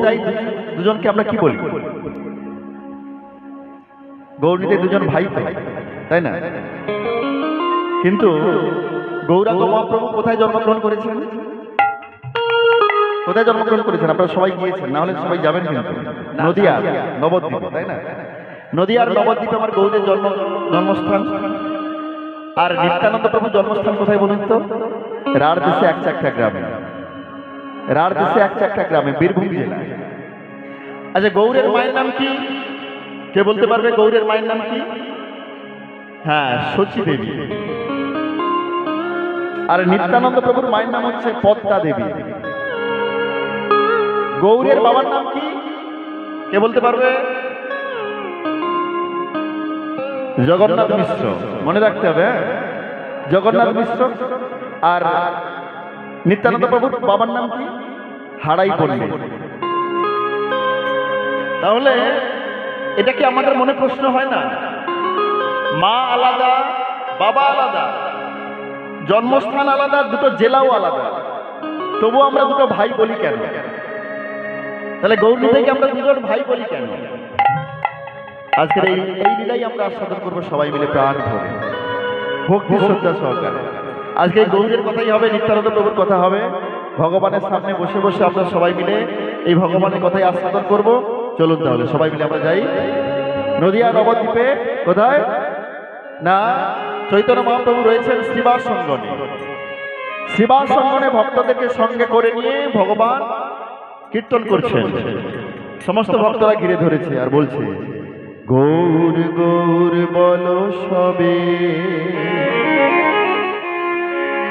নিতাই দুজনকে আমরা কি বলি? গৌর নিতাই দুজন ভাই তো, তাই না? কিন্তু গৌরাঙ্গ মহাপ্রভু কোথায় জন্মগ্রহণ করেছেন? কোথায় জন্মগ্রহণ করেছেন? আপনারা সবাই গিয়েছেন, না হলে সবাই যাবেন কিন্তু। নদিয়া নবদ্বীপে, তাই না? নদিয়ার নবদ্বীপে আমার গৌরের জন্মস্থান। আর নিত্যানন্দ প্রভুর জন্মস্থান কোথায় বলুন তো? রাঢ় দেশে এক চাকটা গ্রামে। রাঢ় দেশে এক চাকটা গ্রামে, বীরভূম জেলায়। আচ্ছা, গৌরের মায়ের নাম কি? কে বলতে পারবে গৌরের মায়ের নাম কি? হ্যাঁ, শচী দেবী। আর নিত্যানন্দ প্রভুর মায়ের নাম হচ্ছে পদ্মা দেবী। গৌরের বাবার নাম কি? কে বলতে পারবে? জগন্নাথ মিশ্র। মনে রাখতে হবে, জগন্নাথ মিশ্র। আর নিত্যানন্দ প্রভুর বাবার নাম কি? হারাই পণ্ডিত। তাহলে এটা কি আমাদের মনে প্রশ্ন হয় না? মা আলাদা, বাবা আলাদা, জন্মস্থান আলাদা, দুটো জেলাও আলাদা, তবু আমরা দুটো ভাই বলি কেন? তাহলে গৌর নিতাইকে আমরা দুজন ভাই বলি কেন? আজকের এই লীলাই আমরা আস্বাদন করবো সবাই মিলে প্রাণ ভরে, ভক্তি শ্রদ্ধা সহকারে। আজকে এই গৌরের কথাই হবে, নিত্যানন্দ প্রভুর কথা হবে। ভগবানের সামনে বসে বসে আমরা সবাই মিলে এই ভগবানের কথাই আস্বাদন করব। চলুন তাহলে সবাই মিলে আমরা যাই নদিয়া নবদ্বীপে। কোথায় না? চৈতন্য মহাপ্রভু রয়েছেন শ্রীবাস সঙ্গনে। শ্রীবাস সঙ্গনে ভক্তদেরকে সঙ্গে করে নিয়ে ভগবান কীর্তন করছেন। সমস্ত ভক্তরা ঘিরে ধরেছে আর বলছে, গৌর গৌর বলো সবে,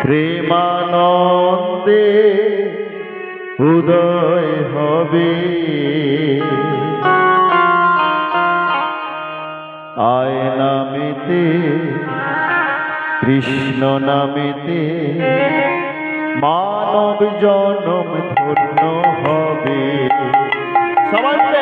প্রেমানন্দে উদয় হবে। আয় নামেতে, কৃষ্ণ নামেতে মানব জনম ধন্য হবে। সবাই মিলে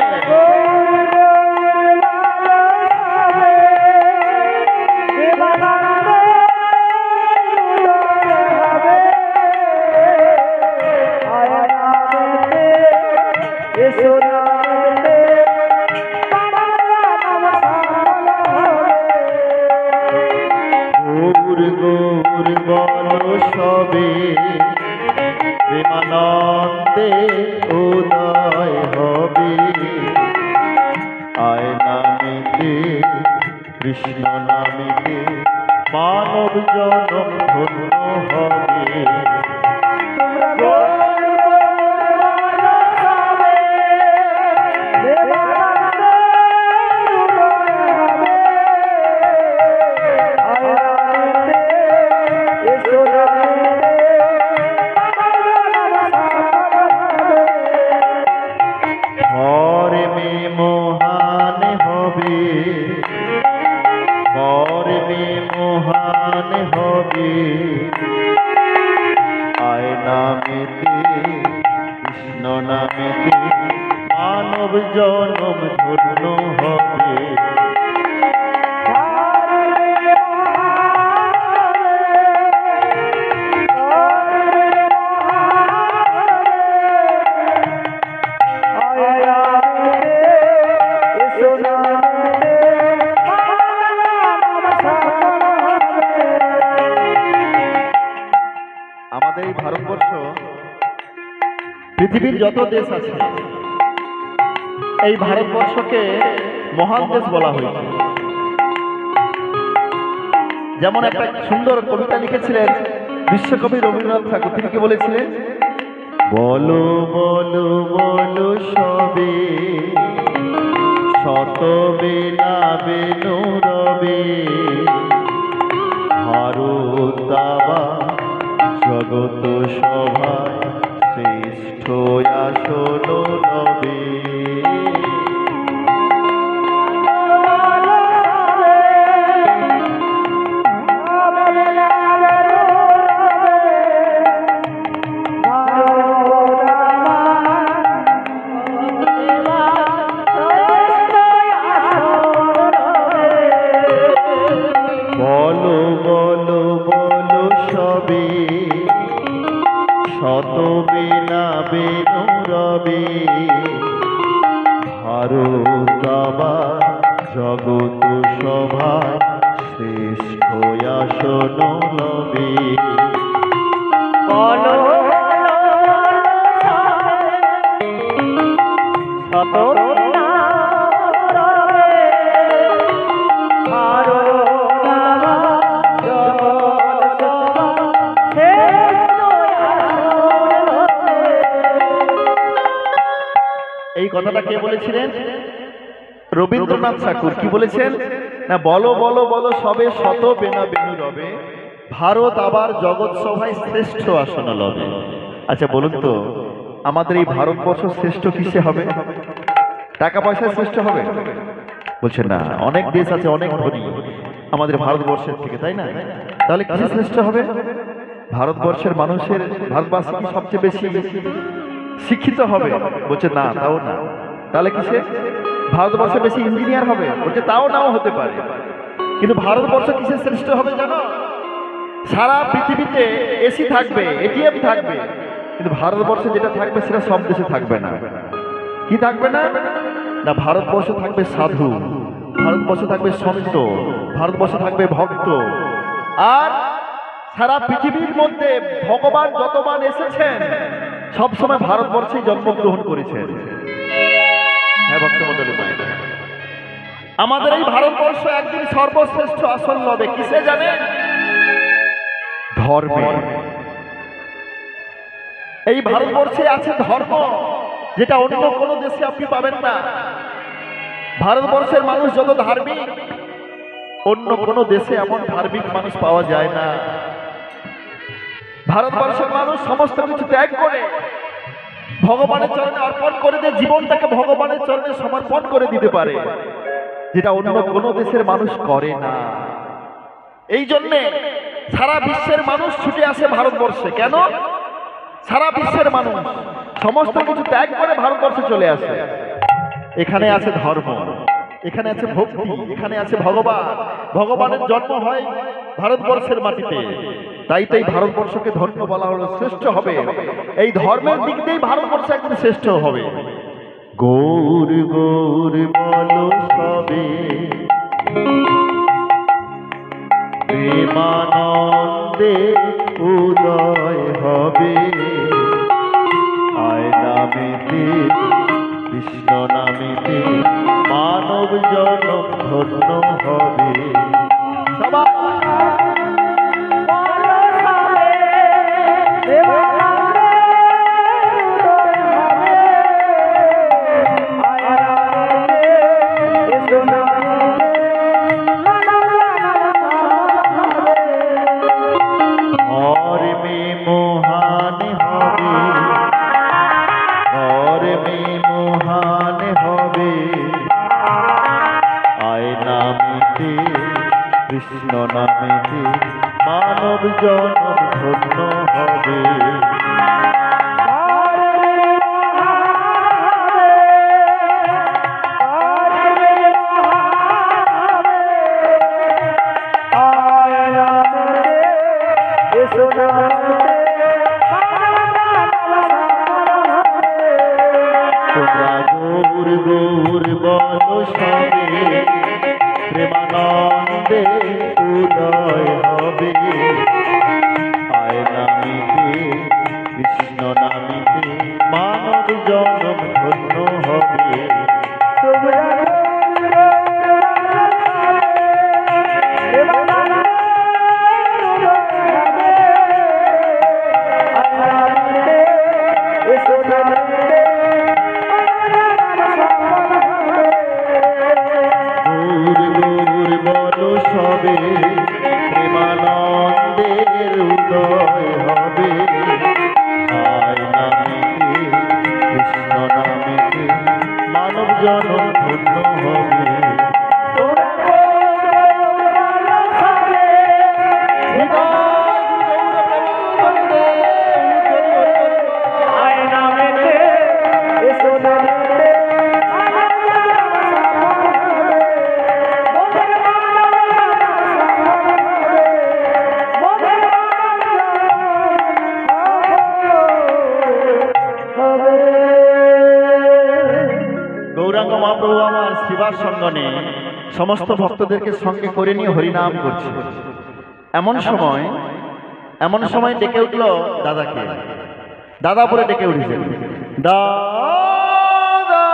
সবে, প্রেমানন্দে উদয় হবে। আয় নামেতে, কৃষ্ণ নামেতে মানব জনম ধন্য হবে। আয় নামেতে, কৃষ্ণ নামেতে মানব জনম ধন্য হবে। আমাদের এই ভারতবর্ষ, পৃথিবীর যত দেশ আছে, এই ভারতবর্ষকে মহান দেশ বলা হয়েছে। যেমন একটা সুন্দর কবিতা লিখেছিলেন বিশ্বকবি রবীন্দ্রনাথ ঠাকুর। তিনি কি বলেছিলেন? বলো বলো বলো সবে, শত বেলা বেনু রবে। ভারত জগত সভায় শ্রেষ্ঠ আসন রবে। বলো বলো বলো সবে, শত বেলা বেনু রবে। ভারত আবার জগৎ সভায় শ্রেষ্ঠ আসন লবে। এই কথাটা কে বলেছিলেন? রবীন্দ্রনাথ ঠাকুর। কি বলেছেন না, বলো বলো বলো সবে শত বেনা বেনু রবে, ভারত আবার জগৎ সভায় শ্রেষ্ঠ আসন লবে। আচ্ছা বলুন তো, আমাদের এই ভারতবর্ষ শ্রেষ্ঠ কিসে হবে? টাকা পয়সায় শ্রেষ্ঠ হবে? বলছে না, অনেক দেশ আছে অনেক ধনী আমাদের ভারতবর্ষের থেকে, তাই না? তাহলে কিসে শ্রেষ্ঠ হবে? ভারতবর্ষের মানুষের, ভারতবাসী কি সবচেয়ে বেশি শিক্ষিত হবে? বলছে না, তাও না। তাহলে কিসে? ভারতবর্ষে বেশি ইঞ্জিনিয়ার হবে? বলছে তাও নাও হতে পারে। কিন্তু ভারতবর্ষ কিসে শ্রেষ্ঠ হবে জানো? সারা পৃথিবীতে এসি থাকবে, এটিএম থাকবে, কিন্তু ভারতবর্ষে যেটা থাকবে সেটা সব দেশে থাকবে না। কি থাকবে না? না, ভারতবর্ষে থাকবে সাধু, ভারতবর্ষে থাকবে সন্ত, ভারতবর্ষে থাকবে ভক্ত। আর সারা পৃথিবীর মধ্যে ভগবান যতবার এসেছেন সবসময় ভারতবর্ষেই জন্মগ্রহণ করেছেন। হ্যাঁ ভক্তমণ্ডলী মায়েরা, আমাদের এই ভারতবর্ষ একদিন সর্বশ্রেষ্ঠ আসন লবে। কিসে জানেন? ধর্মে। এই ভারতবর্ষে আছে ধর্ম, যেটা অন্য কোনো দেশে আপনি পাবেন না। ভারতবর্ষের মানুষ যত ধার্মিক, অন্য কোনো দেশে এমন ধার্মিক মানুষ পাওয়া যায় না। ভারতবর্ষের মানুষ সমস্ত কিছু ত্যাগ করে ভগবানের চরণে অর্পণ করে দিয়ে জীবনটাকে ভগবানের চরণে সমর্পণ করে দিতে পারে, যেটা অন্য কোনো দেশের মানুষ করে না। এই জন্যে সারা বিশ্বের মানুষ ছুটে আসে ভারতবর্ষে। কেন? সারা বিশ্বের মানুষ সমস্ত কিছু ত্যাগ করে ভারতবর্ষে চলে আসে। এখানে আছে ধর্ম, এখানে আছে ভক্তি, এখানে আছে ভগবান। ভগবানের জন্ম হয় ভারতবর্ষের মাটিতে, তাই তাই ভারতবর্ষকে ধন্য বলা হলো, শ্রেষ্ঠ হবে। এই ধর্মের দিক দিয়েই ভারতবর্ষ একদিন শ্রেষ্ঠ হবে। গৌর গৌর বলো সবে, প্রেমানন্দে উদয় হবে। আয় নামেতে কৃষ্ণ নামেতে মানব জনম ধন্য হবে। সবাই কৃষ্ণ নামেতে মানব জনম ধন্য হবে। তোমরা গৌর গৌর বলো সবে, প্রেমানন্দে উদয় হবে। আয় নামেতে কৃষ্ণ নামেতে মানব জনম ধন্য হবে। প্রেমানন্দের উদয় হবে। আয় নামেতে কৃষ্ণ নামেতে মানব জনম ধন্য হবে। গৌরাঙ্গ মহাপ্রভু আমার শ্রীবাস সঙ্গনে সমস্ত ভক্তদেরকে সঙ্গে করে নিয়ে হরিনাম করছে। এমন সময় ডেকে উঠল দাদাকে, দাদা বলে ডেকে উঠেছেন, দাদা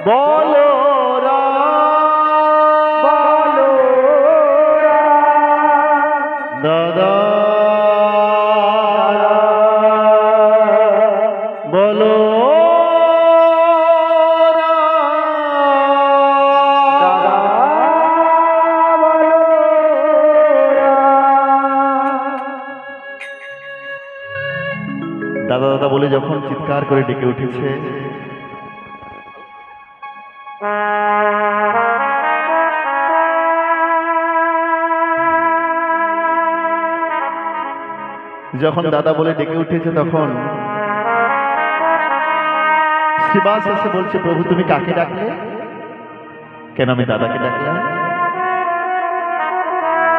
বলো দাদা বলো দাদা দাদা বলে যখন চিৎকার করে ডেকে উঠেছে, যখন দাদা বলে ডেকে উঠেছে তখন শ্রীবাস এসে বলছে, প্রভু তুমি কাকে ডাকলে? কেন আমি দাদাকে ডাকলাম?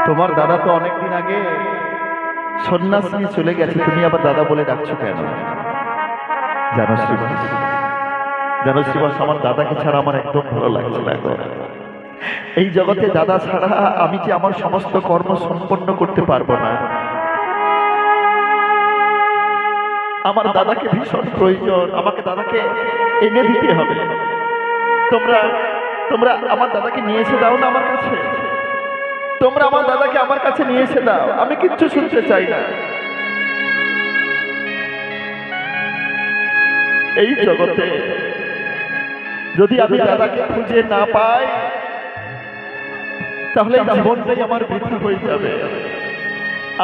তোমার দাদা তো অনেকদিন আগে সন্ন্যাস নিয়ে চলে গেছে, তুমি আবার দাদা বলে ডাকছো কেন? জানো শ্রীবাস, আমার দাদাকে ছাড়া আমার একদম ভালো লাগছে না গো। এই জগতে দাদা ছাড়া আমি যে আমার সমস্ত কর্ম সম্পন্ন করতে পারবো না। আমার দাদাকে ভীষণ প্রয়োজন, আমাকে দাদাকে এনে দিতে হবে। তোমরা আমার দাদাকে নিয়ে এসে দাও না আমার কাছে, তোমরা আমার দাদাকে আমার কাছে নিয়ে এসে দাও, আমি কিচ্ছু শুনতে চাই না। এই জগতে যদি আমি দাদাকে খুঁজে না পাই তাহলে জীবনটাই আমার বৃথা হয়ে যাবে।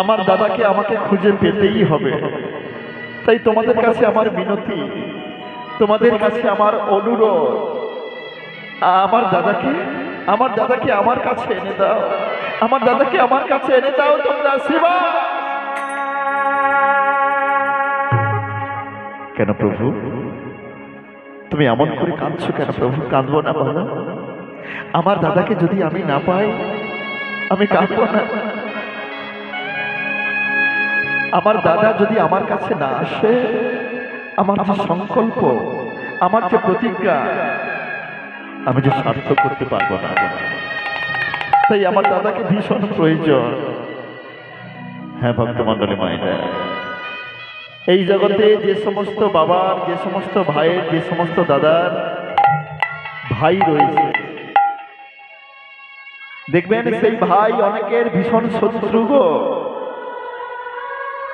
আমার দাদাকে আমাকে খুঁজে পেতেই হবে। তাই তোমাদের কাছে আমার মিনতি, তোমাদের কাছে আমার অনুরোধ, আমার দাদাকে আমার কাছে এনে দাও, আমার দাদাকে আমার কাছে এনে দাও তোমরা। শিবা কেন প্রভু তুমি এমন করে কাঁদছো কেন? প্রভু কাঁদবো না বলো? আমার দাদাকে যদি আমি না পাই আমি কাঁদবো না? আমার দাদা যদি আমার কাছে না আসে, আমার যে সংকল্প, আমার যে প্রতিজ্ঞা, আমি যে সার্থক করতে পারবো না। তাই আমার দাদাকে ভীষণ প্রয়োজন। হ্যাঁ ভক্তমণ্ডলী মায়েরা, এই জগতে যে সমস্ত বাবার, যে সমস্ত ভাইয়ের, যে সমস্ত দাদার ভাই রয়েছে, দেখবেন সেই ভাই অনেকের ভীষণ শত্রু গো।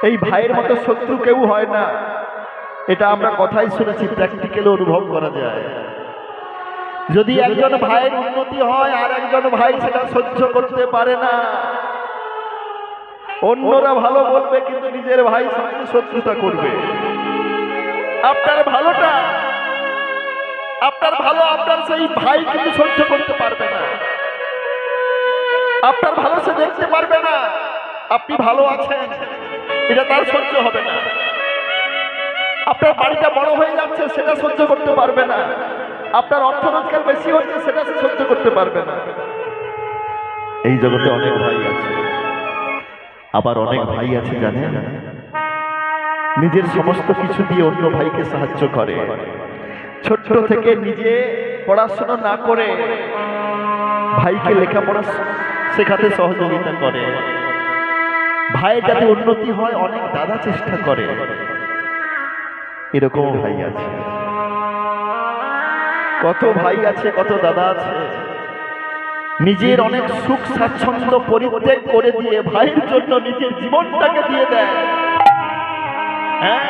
এই ভাইয়ের মতো শত্রু কেউ হয় না, এটা আমরা কথাই শুনেছি, প্র্যাকটিক্যালি অনুভব করা যায়। যদি একজন ভাইয়ের উন্নতি হয় আর একজন ভাই সেটা সহ্য করতে পারে না, অন্যরা ভালো বলবে কিন্তু নিজের ভাই সঙ্গে শত্রুতা করবে। আপনার ভালোটা, আপনার ভালো আপনার সেই ভাই কিন্তু সহ্য করতে পারবে না। আপনার ভালো সে দেখতে পারবে না, আপনি ভালো আছেন এটা তার সহ্য হবে না। আপনার বাড়িটা বড় হয়ে যাচ্ছে সেটা সহ্য করতে পারবে না। আপনার অর্থ রোজগার বেশি হচ্ছে সেটা সে সহ্য করতে পারবে না। এই জগতে অনেক ভাই আছে, আবার অনেক ভাই আছে জানেন নিজের সমস্ত কিছু দিয়ে অন্য ভাইকে সাহায্য করে। ছোট থেকে নিজে পড়াশোনা না করে ভাইকে লেখাপড়া শেখাতে সহযোগিতা করে। ভাইয়ের যাতে উন্নতি হয় অনেক দাদা চেষ্টা করে। এরকম ভাই আছে, কত ভাই আছে, কত দাদা আছে নিজের অনেক সুখ স্বাচ্ছন্দ্য পরিত্যাগ করে দিয়ে ভাইয়ের জন্য নিজের জীবনটাকে দিয়ে দেয়। হ্যাঁ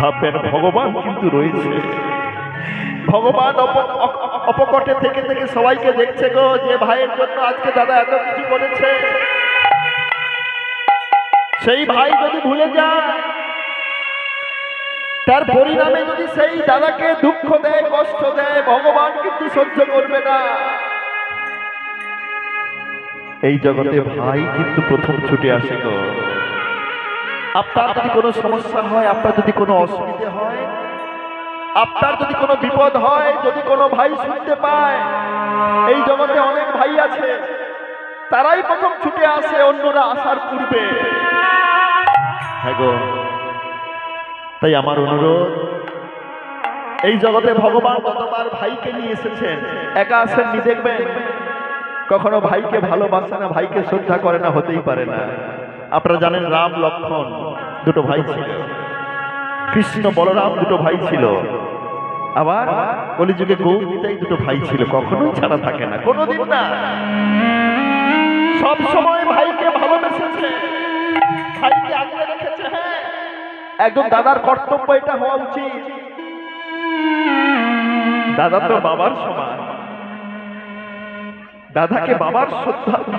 ভাববেন ভগবান কিন্তু রয়েছে। ভগবান অপকটে থেকে থেকে সবাইকে দেখছে গো, যে ভাইয়ের জন্য আজকে দাদা এত কিছু করেছে, সেই ভাই যদি ভুলে যায়, তার পরিণামে যদি সেই দাদাকে দুঃখ দেয়, কষ্ট দেয়, ভগবান কিন্তু সহ্য করবে না। এই জগতে ভাই কিন্তু প্রথম ছুটে আসে গো। আপনার যদি কোনো সমস্যা হয়, আপনার যদি কোনো অসুবিধা হয়, আপনার যদি কোনো বিপদ হয়, যদি কোনো ভাই শুনতে পায়, এই জগতে অনেক ভাই আছে তারাই প্রথম ছুটে আসে অন্যরা আসার পূর্বে। হ্যাঁ গো, তাই আমার অনুরোধ, এই জগতে ভগবান কতবার ভাইকে নিয়ে এসেছেন, একা আসেননি। দেখবেন কখনো ভাইকে ভালোবাসে না, ভাইকে শ্রদ্ধা করে না, হতেই পারে না। আপনারা জানেন রাম লক্ষ্মণ দুটো ভাই ছিল, কৃষ্ণ বলরাম দুটো ভাই ছিল, আবার কলিযুগে গৌরীতাই দুটো ভাই ছিল। কখনোই ছাড়া থাকে না, কোনোদিন না। সব সময় ভাইকে ভালোবেসেছে, ভাইকে আগলে রেখেছে। হ্যাঁ, একজন দাদার কর্তব্য এটা হওয়া উচিত। দাদা তো বাবার সমান, দাদাকে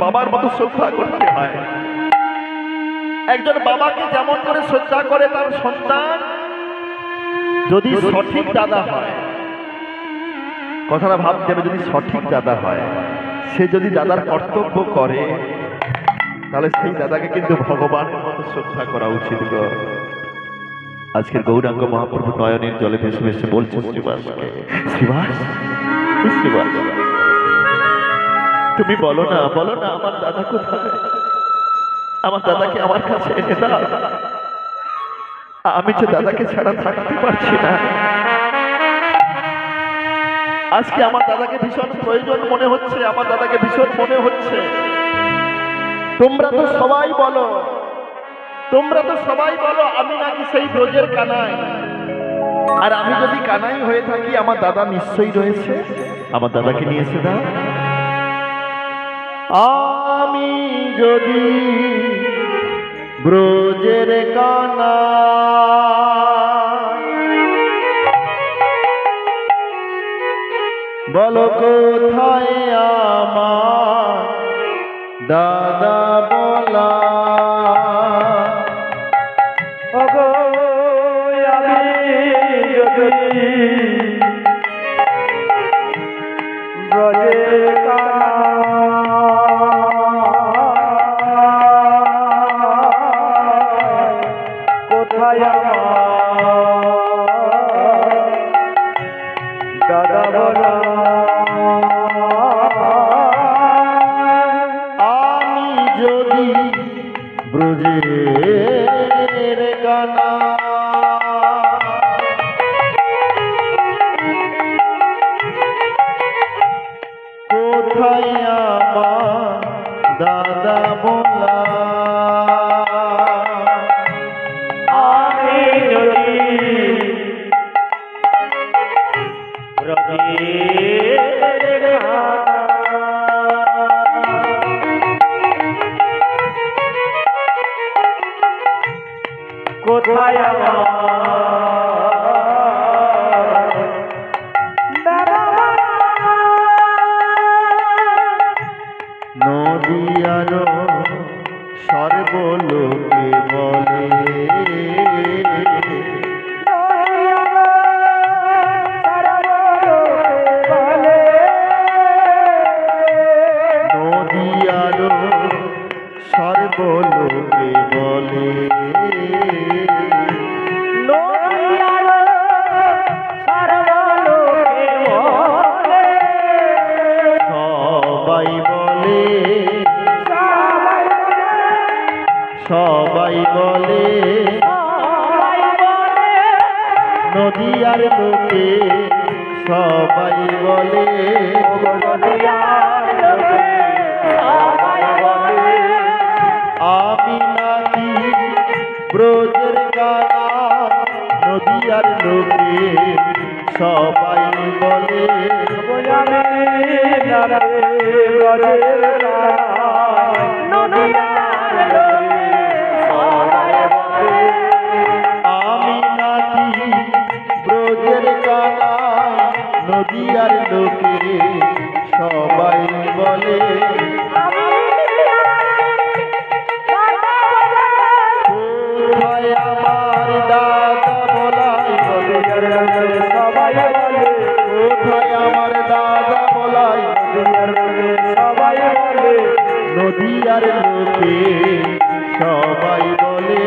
বাবার মতো শ্রদ্ধা করতে হয়। একজন বাবাকে যেমন করে শ্রদ্ধা করে তার সন্তান, যদি সঠিক দাদা হয়, কথাটা ভাবতে হবে, যদি সঠিক দাদা হয়, সে যদি দাদার কর্তব্য করে, তাহলে সেই দাদাকে কিন্তু ভগবানের মতো শ্রদ্ধা করা উচিত। আজকের গৌরাঙ্গ মহাপ্রভু নয়নের জলে ভেসে ভেসে বলছে, শ্রীবাসকে, শ্রীবাস, শ্রীবাস, তুমি বলো না, বলো না, আমার দাদা কোথায়? আমার দাদাকে আমার কাছে এনে দাও। আমি যে দাদাকে ছাড়া থাকতে পারছি না। আজকে আমার দাদাকে ভীষণ প্রয়োজন মনে হচ্ছে, আমার দাদাকে ভীষণ মনে হচ্ছে। তোমরা তো সবাই বলো, তোমরা তো সবাই বলো আমি নাকি সেই ব্রজের কানাই। আর আমি যদি কানাই হয়ে থাকি, আমার দাদা নিশ্চয়ই রয়েছে, আমার দাদাকে নিয়ে এসে দাও। আমি যদি ব্রজের কানাই, বলো কোথায় আমার দাদা বলা। ওগো আমি যদি ব্রজের কানাই, কোথায় আমার দাদা বলা। আমি যদি ব্রজের কানা, কোথায় আমার দাদা বলা। আমি যদি ব্রজের কোথায় আমার নদিয়ার সর্বলোকে বলে, নদিয়ার সর্বলোকে বলে, সবাই বলে, সবাই বলে, নদিয়ার লোকে সবাই বলে, আমি নাকি ব্রজের কানা, নদিয়ার লোকে সবাই বলে, আমি নাকি ব্রজের কানা, নদিয়ার লোকে সবাই বলে, কোথায় আমার দাদা বলাই, সবাই বলে, কোথায় আমার দাদা বলাই, সবাই বলে, নদিয়ার লোকে সবাই বলে,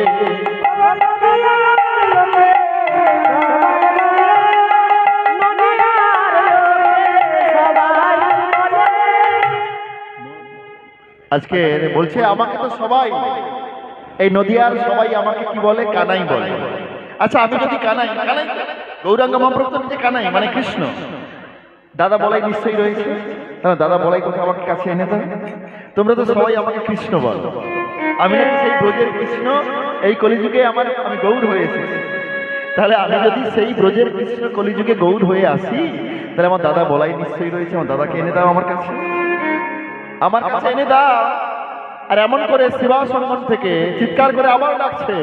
আজকে বলছে আমাকে তো সবাই এই নদিয়ার সবাই আমাকে কি বলে, কানাই বলে। আচ্ছা আমি যদি কানাই, কানাই গৌরাঙ্গ মহাপ্রভু তো নিজে কানাই মানে কৃষ্ণ, দাদা বলাই নিশ্চয়ই রয়েছে, দাদা বলাই কথা আমাকে কাছে এনে দাও। তোমরা তো সবাই আমাকে কৃষ্ণ বলো, আমি নাকি সেই ব্রজের কৃষ্ণ, এই কলিযুগে আমি গৌর হয়ে এসেছি। তাহলে আমি যদি সেই ব্রজের কৃষ্ণ কলিযুগে গৌর হয়ে আসি, তাহলে আমার দাদা বলাই নিশ্চয়ই রয়েছে, আমার দাদাকে এনে দাও আমার কাছে, আমার কাছে এনে দাও। আর এমন করে শিবা সঙ্গম থেকে চিৎকার করে আবার ডাকছে,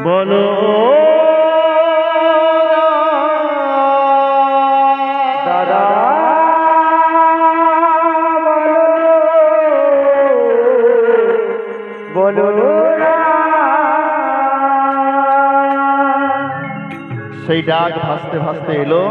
বলো দাদা বলো সেই ডাক ভাসতে ভাসতে এলো